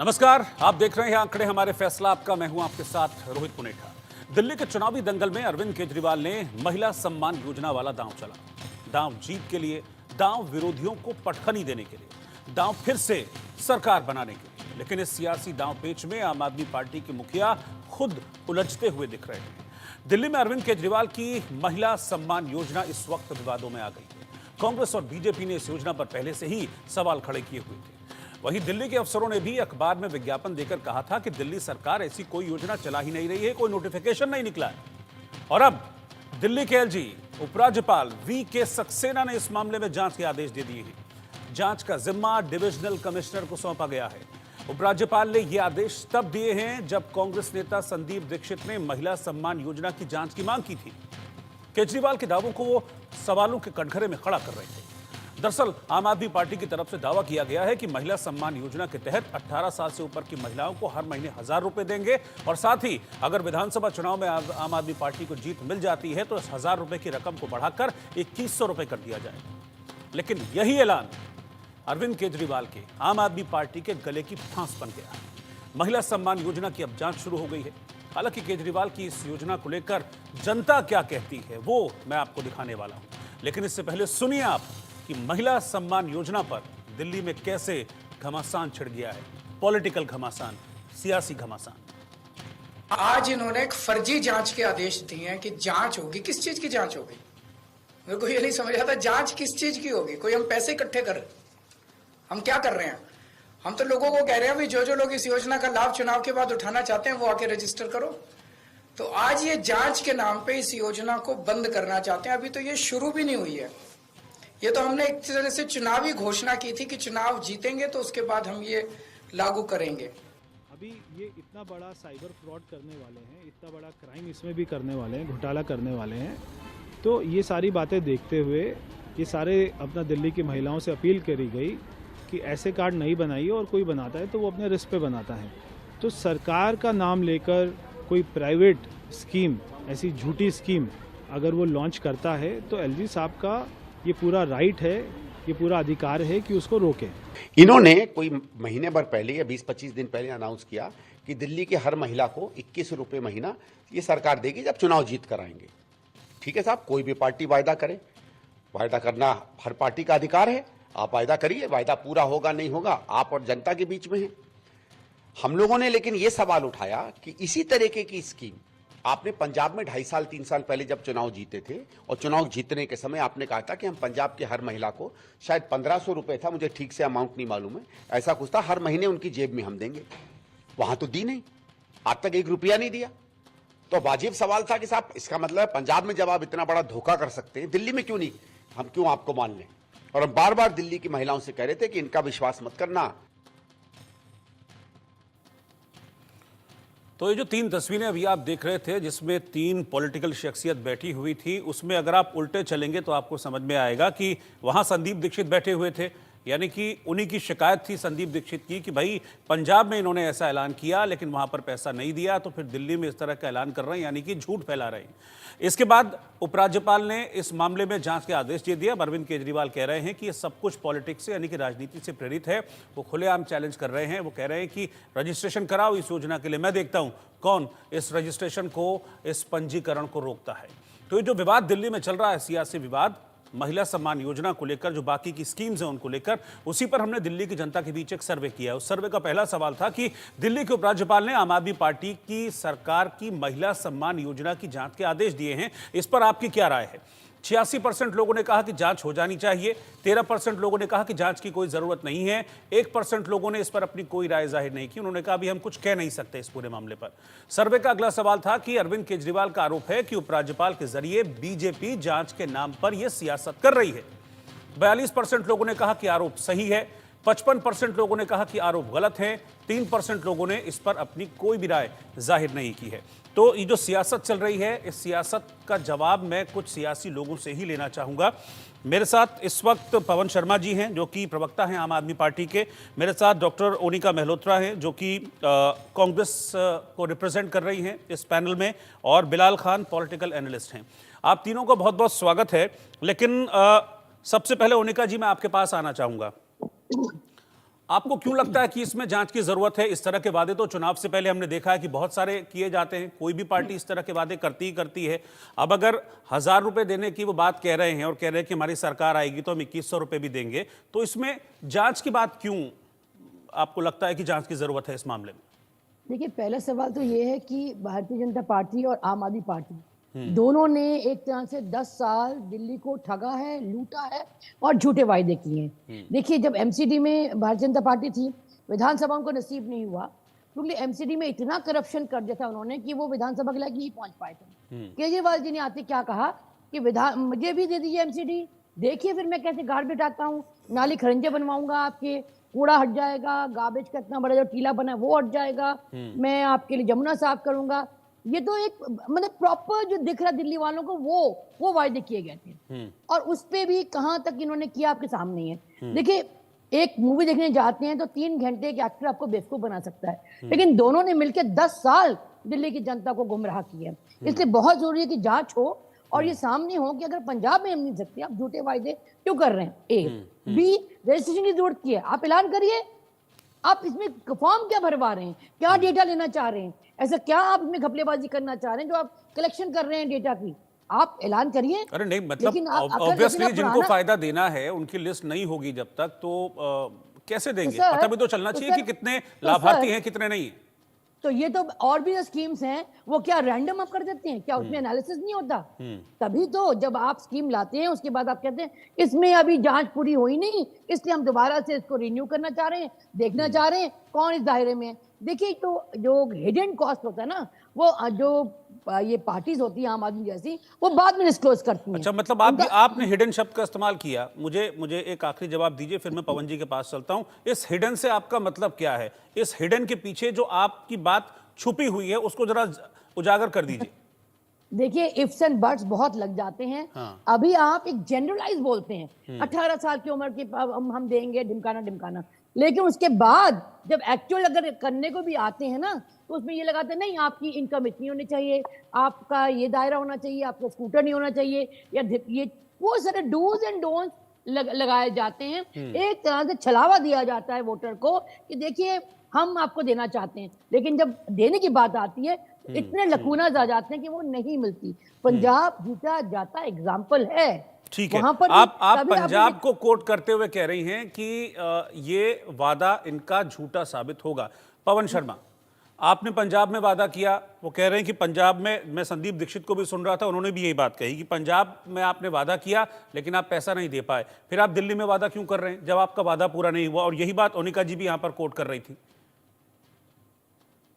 नमस्कार, आप देख रहे हैं आंकड़े हमारे फैसला आपका। मैं हूं आपके साथ रोहित पुनेठा। दिल्ली के चुनावी दंगल में अरविंद केजरीवाल ने महिला सम्मान योजना वाला दांव चला। दांव जीत के लिए, दांव विरोधियों को पटखनी देने के लिए, दांव फिर से सरकार बनाने के लिए। लेकिन इस सियासी दांव पेच में आम आदमी पार्टी के मुखिया खुद उलझते हुए दिख रहे हैं। दिल्ली में अरविंद केजरीवाल की महिला सम्मान योजना इस वक्त विवादों में आ गई है। कांग्रेस और बीजेपी ने इस योजना पर पहले से ही सवाल खड़े किए हुए थे। वहीं दिल्ली के अफसरों ने भी अखबार में विज्ञापन देकर कहा था कि दिल्ली सरकार ऐसी कोई योजना चला ही नहीं रही है, कोई नोटिफिकेशन नहीं निकला है। और अब दिल्ली के एलजी उपराज्यपाल वी.के. सक्सेना ने इस मामले में जांच के आदेश दे दिए हैं। जांच का जिम्मा डिविजनल कमिश्नर को सौंपा गया है। उपराज्यपाल ने यह आदेश तब दिए हैं जब कांग्रेस नेता संदीप दीक्षित ने महिला सम्मान योजना की जांच की मांग की थी। केजरीवाल के दावों को वो सवालों के कटघरे में खड़ा कर रहे थे। दरअसल आम आदमी पार्टी की तरफ से दावा किया गया है कि महिला सम्मान योजना के तहत 18 साल से ऊपर की महिलाओं को हर महीने 1000 रुपए देंगे और साथ ही अगर विधानसभा चुनाव में आम आदमी पार्टी को जीत मिल जाती है तो इस 1000 रुपए की रकम को बढ़ाकर 2100 रुपए कर दिया जाएगा। लेकिन यही ऐलान अरविंद केजरीवाल के आम आदमी पार्टी के गले की फांस बन गया। महिला सम्मान योजना की अब जांच शुरू हो गई है। हालांकि केजरीवाल की इस योजना को लेकर जनता क्या कहती है वो मैं आपको दिखाने वाला हूं, लेकिन इससे पहले सुनिए आप कि महिला सम्मान योजना पर दिल्ली में कैसे घमासान छिड़ गया है। पॉलिटिकल घमासान, सियासी घमासान। आज इन्होंने एक फर्जी जांच के आदेश दिए हैं कि जांच होगी। किस चीज की जांच होगी? मेरे को ये नहीं समझ आता, जांच किस चीज की होगी? कोई हम पैसे इकट्ठे कर, हम क्या कर रहे हैं? हम तो लोगों को कह रहे हैं भी जो जो लोग इस योजना का लाभ चुनाव के बाद उठाना चाहते हैं वो आके रजिस्टर करो। तो आज ये जांच के नाम पे इस योजना को बंद करना चाहते हैं। अभी तो ये शुरू भी नहीं हुई है। ये तो हमने एक तरह से चुनावी घोषणा की थी कि चुनाव जीतेंगे तो उसके बाद हम ये लागू करेंगे। अभी ये इतना बड़ा साइबर फ्रॉड करने वाले हैं, इतना बड़ा क्राइम इसमें भी करने वाले हैं, घोटाला करने वाले हैं, तो ये सारी बातें देखते हुए ये सारे अपना दिल्ली की महिलाओं से अपील करी गई कि ऐसे कार्ड नहीं बनाइए और कोई बनाता है तो वो अपने रिस्क पे बनाता है। तो सरकार का नाम लेकर कोई प्राइवेट स्कीम, ऐसी झूठी स्कीम अगर वो लॉन्च करता है तो एलजी साहब का ये पूरा राइट है, ये पूरा अधिकार है कि उसको रोकें। इन्होंने कोई महीने भर पहले या 20-25 दिन पहले अनाउंस किया कि दिल्ली की हर महिला को 21 रुपये महीना ये सरकार देगी जब चुनाव जीत कर आएंगे। ठीक है साहब, कोई भी पार्टी वायदा करे, वायदा करना हर पार्टी का अधिकार है। आप वायदा करिए, वायदा पूरा होगा नहीं होगा आप और जनता के बीच में है। हम लोगों ने लेकिन ये सवाल उठाया कि इसी तरीके की स्कीम आपने पंजाब में 2.5 साल 3 साल पहले जब चुनाव जीते थे और चुनाव जीतने के समय आपने कहा था कि हम पंजाब के हर महिला को शायद 1500 रुपए था, मुझे ठीक से अमाउंट नहीं मालूम है, ऐसा कुछ था, हर महीने उनकी जेब में हम देंगे। वहां तो दी नहीं, आज तक 1 रुपया नहीं दिया। तो वाजिब सवाल था कि साहब इसका मतलब है पंजाब में जब आप इतना बड़ा धोखा कर सकते हैं, दिल्ली में क्यों नहीं, हम क्यों आपको मान लें? और हम बार बार दिल्ली की महिलाओं से कह रहे थे कि इनका विश्वास मत करना। तो ये जो 3 तस्वीरें अभी आप देख रहे थे जिसमें 3 पॉलिटिकल शख्सियत बैठी हुई थी, उसमें अगर आप उल्टे चलेंगे तो आपको समझ में आएगा कि वहां संदीप दीक्षित बैठे हुए थे। यानी कि उन्हीं की शिकायत थी संदीप दीक्षित की कि भाई पंजाब में इन्होंने ऐसा ऐलान किया लेकिन वहां पर पैसा नहीं दिया, तो फिर दिल्ली में इस तरह का ऐलान कर रहे हैं, यानी कि झूठ फैला रहे हैं। इसके बाद उपराज्यपाल ने इस मामले में जांच के आदेश दे दिया। अरविंद केजरीवाल कह रहे हैं कि ये सब कुछ पॉलिटिक्स से यानी कि राजनीति से प्रेरित है। वो खुलेआम चैलेंज कर रहे हैं। वो कह रहे हैं कि रजिस्ट्रेशन कराओ इस योजना के लिए, मैं देखता हूं कौन इस रजिस्ट्रेशन को, इस पंजीकरण को रोकता है। तो ये जो विवाद दिल्ली में चल रहा है, सियासी विवाद महिला सम्मान योजना को लेकर, जो बाकी की स्कीम्स हैं उनको लेकर, उसी पर हमने दिल्ली की जनता के बीच एक सर्वे किया। उस सर्वे का पहला सवाल था कि दिल्ली के उपराज्यपाल ने आम आदमी पार्टी की सरकार की महिला सम्मान योजना की जांच के आदेश दिए हैं, इस पर आपकी क्या राय है? 86% लोगों ने कहा कि जांच हो जानी चाहिए, 13% लोगों ने कहा कि जांच की कोई जरूरत नहीं है, 1% लोगों ने इस पर अपनी कोई राय जाहिर नहीं की। उन्होंने कहा अभी हम कुछ कह नहीं सकते इस पूरे मामले पर। सर्वे का अगला सवाल था कि अरविंद केजरीवाल का आरोप है कि उपराज्यपाल के जरिए बीजेपी जांच के नाम पर यह सियासत कर रही है। 42% लोगों ने कहा कि आरोप सही है, 55% लोगों ने कहा कि आरोप गलत है, 3% लोगों ने इस पर अपनी कोई भी राय जाहिर नहीं की है। तो ये जो सियासत चल रही है, इस सियासत का जवाब मैं कुछ सियासी लोगों से ही लेना चाहूंगा। मेरे साथ इस वक्त पवन शर्मा जी हैं जो कि प्रवक्ता हैं आम आदमी पार्टी के। मेरे साथ डॉक्टर ओनिका मेहलोत्रा हैं जो कि कांग्रेस को रिप्रेजेंट कर रही हैं इस पैनल में, और बिलाल खान पॉलिटिकल एनालिस्ट हैं। आप तीनों का बहुत बहुत स्वागत है। लेकिन सबसे पहले ओनिका जी मैं आपके पास आना चाहूंगा। आपको क्यों लगता है कि इसमें जांच की जरूरत है? इस तरह के वादे तो चुनाव से पहले हमने देखा है कि बहुत सारे किए जाते हैं, कोई भी पार्टी इस तरह के वादे करती ही करती है। अब अगर 1000 रुपए देने की वो बात कह रहे हैं और कह रहे हैं कि हमारी सरकार आएगी तो हम 2100 रुपए भी देंगे, तो इसमें जांच की बात क्यों आपको लगता है कि जांच की जरूरत है इस मामले में? देखिए, पहला सवाल तो ये है कि भारतीय जनता पार्टी और आम आदमी पार्टी दोनों ने एक तरह से 10 साल दिल्ली को ठगा है, लूटा है और झूठे वायदे किए हैं। देखिए, जब एमसीडी में भारतीय जनता पार्टी थी, विधानसभा उनको नसीब नहीं हुआ क्योंकि एमसीडी में इतना करप्शन कर दिया था उन्होंने कि वो विधानसभा के लायक नहीं पहुंच पाए थे। केजरीवाल जी ने आते क्या कहा कि मुझे भी दे दीजिए एमसीडी, देखिए फिर मैं कैसे गार्बेज हटाता हूँ, नाली खरंजे बनवाऊंगा, आपके कूड़ा हट जाएगा, गार्बेज का इतना बड़ा जो टीला बना है वो हट जाएगा, मैं आपके लिए जमुना साफ करूंगा। ये तो एक मतलब प्रॉपर जो दिख रहा दिल्ली वालों को वो वायदे किए गए थे और उस पे भी कहां तक इन्होंने किया आपके सामने ही है। देखिए, एक मूवी देखने जाते हैं तो 3 घंटे के एक्टर आपको बेवकूफ बना सकता है, लेकिन दोनों ने मिलकर 10 साल दिल्ली की जनता को गुमराह किया। इसलिए बहुत जरूरी है कि जांच हो और ये सामने हो कि अगर पंजाब में हम नहीं सकते, आप झूठे वायदे क्यों कर रहे हैं? ए बी, रजिस्ट्रेशन की जरूरत की है, आप ऐलान करिए, आप इसमें फॉर्म क्या भरवा रहे हैं, क्या डेटा लेना चाह रहे हैं, ऐसा क्या आप इसमें घपलेबाजी करना चाह रहे हैं जो आप कलेक्शन कर रहे हैं डेटा की, आप ऐलान करिए। अरे नहीं, मतलब ऑब्वियसली जिनको फायदा देना है उनकी लिस्ट नहीं होगी जब तक, तो कैसे देंगे? पता भी तो चलना चाहिए कि कितने लाभार्थी हैं, कितने नहीं है। तो ये तो और भी जो स्कीम्स हैं वो क्या रैंडम आप कर देते हैं? क्या उसमें एनालिसिस नहीं होता? तभी तो जब आप स्कीम लाते हैं उसके बाद आप कहते हैं इसमें अभी जांच पूरी हुई नहीं, इसलिए हम दोबारा से इसको रिन्यू करना चाह रहे हैं, देखना चाह रहे हैं कौन इस दायरे में है। देखिए, तो जो हिडन कॉस्ट होता है ना, वो जो ये पार्टीज होती हैं आम आदमी जैसी, वो बाद में डिस्क्लोज करती हैं। अच्छा, मतलब आपने हिडन शब्द का इस्तेमाल किया। मुझे एक आखिरी जवाब दीजिए, फिर मैं पवन जी के पास चलता हूं। इस हिडन से आपका मतलब क्या है? इस हिडन के पीछे जो आपकी बात छुपी हुई है उसको जरा उजागर कर दीजिए। देखिए, इफ्स एंड बट्स बहुत लग जाते हैं। हाँ। अभी आप एक जनरलाइज बोलते हैं 18 साल की उम्र की हम देंगे, ढिमकाना, लेकिन उसके बाद जब एक्चुअल अगर करने को भी आते हैं ना, तो उसमें ये लगाते हैं नहीं आपकी इनकम इतनी होनी चाहिए, आपका ये दायरा होना चाहिए, आपको स्कूटर नहीं होना चाहिए, या ये वो सारे डूज एंड डोंट्स लगाए जाते हैं। एक तरह से छलावा दिया जाता है वोटर को कि देखिए हम आपको देना चाहते हैं, लेकिन जब देने की बात आती है इतने लकूनाज आ जाते हैं कि वो नहीं मिलती। पंजाब जीता जाता एग्जाम्पल है। ठीक है, आप पंजाब को कोट करते हुए कह रही हैं कि ये वादा इनका झूठा साबित होगा। पवन शर्मा, आपने पंजाब में वादा किया, वो कह रहे हैं कि पंजाब में, मैं संदीप दीक्षित को भी सुन रहा था, उन्होंने भी यही बात कही कि पंजाब में आपने वादा किया लेकिन आप पैसा नहीं दे पाए, फिर आप दिल्ली में वादा क्यों कर रहे हैं जब आपका वादा पूरा नहीं हुआ? और यही बात ओनिका जी भी यहाँ पर कोट कर रही थी।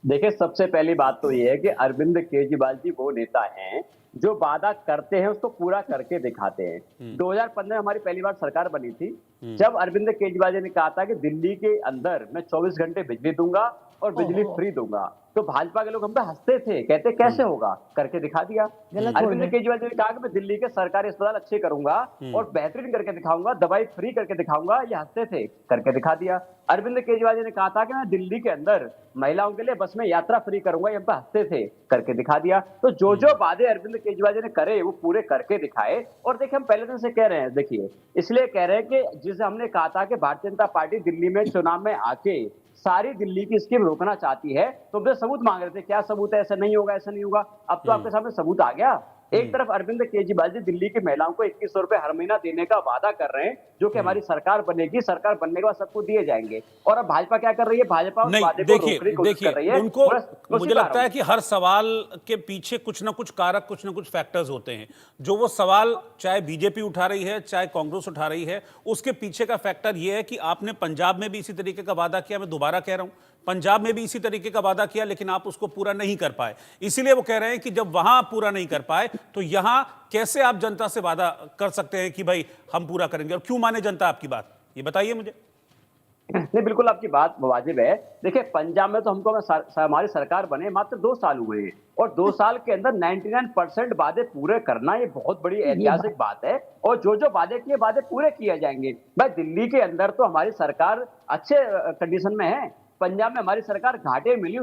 देखिए, सबसे पहली बात तो ये है कि अरविंद केजरीवाल जी वो नेता हैं जो वादा करते हैं उसको पूरा करके दिखाते हैं। 2015 में हमारी पहली बार सरकार बनी थी, जब अरविंद केजरीवाल जी ने कहा था कि दिल्ली के अंदर मैं 24 घंटे बिजली दूंगा और बिजली फ्री दूंगा, तो भाजपा के लोग हम पे हंसते थे, कहते कैसे होगा, करके दिखा दिया। अरविंद केजरीवाल जी ने कहा कि मैं दिल्ली के सरकारी अस्पताल अच्छे करूंगा और बेहतरीन करके दिखाऊंगा, दवाई फ्री करके दिखाऊंगा, ये हंसते थे, करके दिखा दिया। अरविंद केजरीवाल जी ने कहा था कि मैं दिल्ली के अंदर महिलाओं के लिए बस में यात्रा फ्री करूंगा, ये हम पे हंसते थे, करके दिखा दिया। तो जो वादे अरविंद केजरीवाल जी ने करे वो पूरे करके दिखाए। और देखिए, हम पहले दिन से कह रहे हैं, देखिए इसलिए कह रहे हैं कि जिसे हमने कहा था कि भारतीय जनता पार्टी दिल्ली में चुनाव में आके सारी दिल्ली की स्कीम रोकना चाहती है, तो हमसे सबूत मांग रहे थे, क्या सबूत है, ऐसा नहीं होगा, ऐसा नहीं होगा। अब तो आपके सामने सबूत आ गया। एक तरफ अरविंद केजरीवाल जी दिल्ली की महिलाओं को 2100 रुपए हर महीना देने का वादा कर रहे हैं, जो कि हमारी सरकार बनेगी, सरकार बनने के बाद सबको दिए जाएंगे। और अब भाजपा क्या कर रही है? भाजपा उस वादे को रोकने की कोशिश कर रही है। उनको मुझे लगता है कि हर सवाल के पीछे कुछ ना कुछ कारक, कुछ ना कुछ फैक्टर्स होते हैं। जो वो सवाल चाहे बीजेपी उठा रही है, चाहे कांग्रेस उठा रही है, उसके पीछे का फैक्टर ये है कि आपने पंजाब में भी इसी तरीके का वादा किया। मैं दोबारा कह रहा हूं, पंजाब में भी इसी तरीके का वादा किया लेकिन आप उसको पूरा नहीं कर पाए। इसीलिए वो कह रहे हैं कि जब वहां पूरा नहीं कर पाए तो यहां कैसे आप जनता से वादा कर सकते हैं कि भाई हम पूरा करेंगे? और क्यों माने जनता आपकी बात, ये बताइए मुझे। नहीं, बिल्कुल आपकी बात वाजिब है। देखिए, पंजाब में तो हमको हमारी सरकार बने मात्र 2 साल हुए हैं और 2 साल के अंदर 99% वादे पूरे करना ये बहुत बड़ी ऐतिहासिक बात है। और जो वादे किए वादे पूरे किए जाएंगे। भाई, दिल्ली के अंदर तो हमारी सरकार अच्छे कंडीशन में है, पंजाब में हमारी सरकार घाटे मिली।